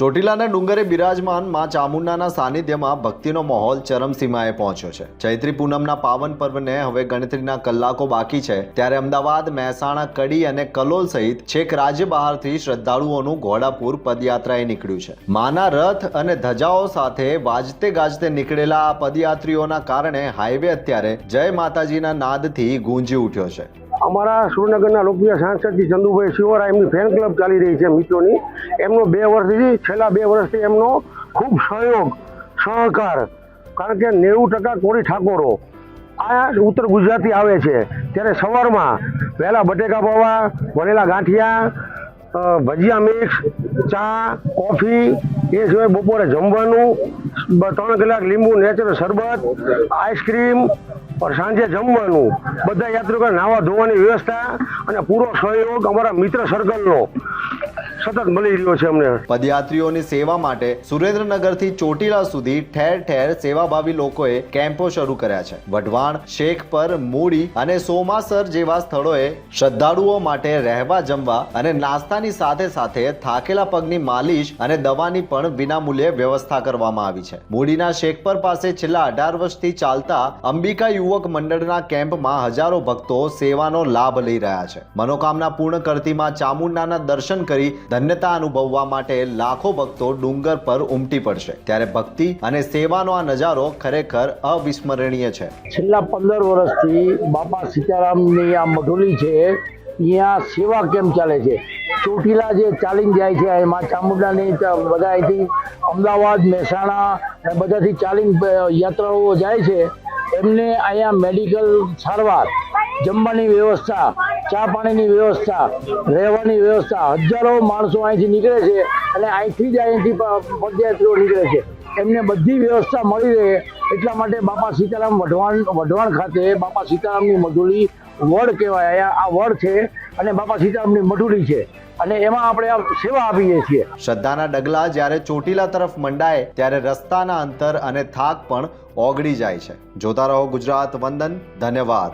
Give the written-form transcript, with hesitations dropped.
ચોટીલાના ડુંગરે બિરાજમાન માં ચામુંડાના સાનિધ્યમાં ભક્તિનો માહોલ ચરમસીમાએ પહોંચ્યો છે। ચૈત્રી પૂનમના પાવન પર્વને હવે ગણતરીના કલાકો બાકી છે, ત્યારે અમદાવાદ, મહેસાણા, કડી અને કલોલ સહિત છેક રાજ્ય બહારથી શ્રદ્ધાળુઓનું ઘોડાપુર પદયાત્રાએ નીકળ્યું છે। માના રથ અને ધજાઓ સાથે વાજતે ગાજતે નીકળેલા આ પદયાત્રીઓના કારણે હાઈવે અત્યારે જય માતાજીના નાદથી ગુંજી ઉઠ્યો છે। અમારા સુરેન્દ્રનગરના લોકપ્રિય સાંસદ શ્રી ચંદુભાઈ શિવોરા એમની ફેન ક્લબ ચાલી રહી છે મિત્રોની। એમનો 2 વર્ષથી છેલ્લા 2 વર્ષથી એમનો ખૂબ સહયોગ સહકાર, કારણ કે 90% કોળી ઠાકોરો આ ઉત્તર ગુજરાતથી આવે છે। ત્યારે સવારમાં વહેલા બટેકા પૌવા, વણેલા ગાંઠિયા, ભજીયા મિક્સ, ચા, કોફી, એ સિવાય બપોરે જમવાનું, 3 કલાક લીંબુ નેચરલ શરબત, આઈસ્ક્રીમ, સાંજે જમવાનું, બધા યાત્રિકો નાવા ધોવાની વ્યવસ્થા અને પૂરો સહયોગ અમારા મિત્ર સર્કલનો સતત મળી રહ્યો છે અમને। પદયાત્રીઓની સેવા માટે સુરેન્દ્રનગરથી ચોટીલા સુધી ઠેર ઠેર સેવાભાવી લોકોએ કેમ્પો શરૂ કર્યા છે। વઢવાણ, શેખપર, મૂડી અને સોમાસર જેવા સ્થળોએ શ્રદ્ધાળુઓ માટે રહેવા, જમવા અને નાસ્તાની સાથે સાથે થાકેલા પગની માલિશ અને દવાની પણ વિનામૂલ્યે વ્યવસ્થા કરવામાં આવી છે। મૂડીના શેખપર પાસે છેલ્લા 18 વર્ષથી ચાલતા અંબિકા યુવક મંડળના કેમ્પમાં હજારો ભક્તો સેવાનો લાભ લઈ રહ્યા છે। મનોકામના પૂર્ણ કરતી માં ચામુંડાના દર્શન કરી ધન્યતા અનુભવવા માટે લાખો ભક્તો ડુંગર પર ઉમટી પડશે, ત્યારે ભક્તિ અને સેવાનો આ નજારો ખરેખર અવિસ્મરણીય છે। છેલ્લા 15 વર્ષથી બાપા સીતારામની આ મઢોલી છે, અહીંયા સેવા કેમ્પ ચાલે છે। ચોટીલા જે ચાલીને જાય છે એમાં ચામુંડાની બધા અહીંથી અમદાવાદ, મહેસાણા અને બધાથી ચાલીને યાત્રાળુઓ જાય છે, એમને અહીંયા મેડિકલ સારવાર, જમવાની વ્યવસ્થા, ચા પાણીની વ્યવસ્થા, રહેવાની વ્યવસ્થા, હજારો માણસો અહીંથી નીકળે છે અને અહીંથી પદયાત્રીઓ નીકળે છે, એમને બધી વ્યવસ્થા મળી રહે એટલા માટે બાપા સીતારામ વઢવાણ ખાતે બાપા સીતારામની મઢોલી વડ કહેવાય, આ વડ છે અને બાપા સીતારામની મઢોલી છે અને એમાં આપણે આ સેવા આપીએ છીએ। શ્રદ્ધાના ડગલા જ્યારે ચોટીલા તરફ મંડાય ત્યારે રસ્તાના અંતર અને થાક પણ ઓગળી જાય છે। જોતા રહો ગુજરાત વંદન। ધન્યવાદ।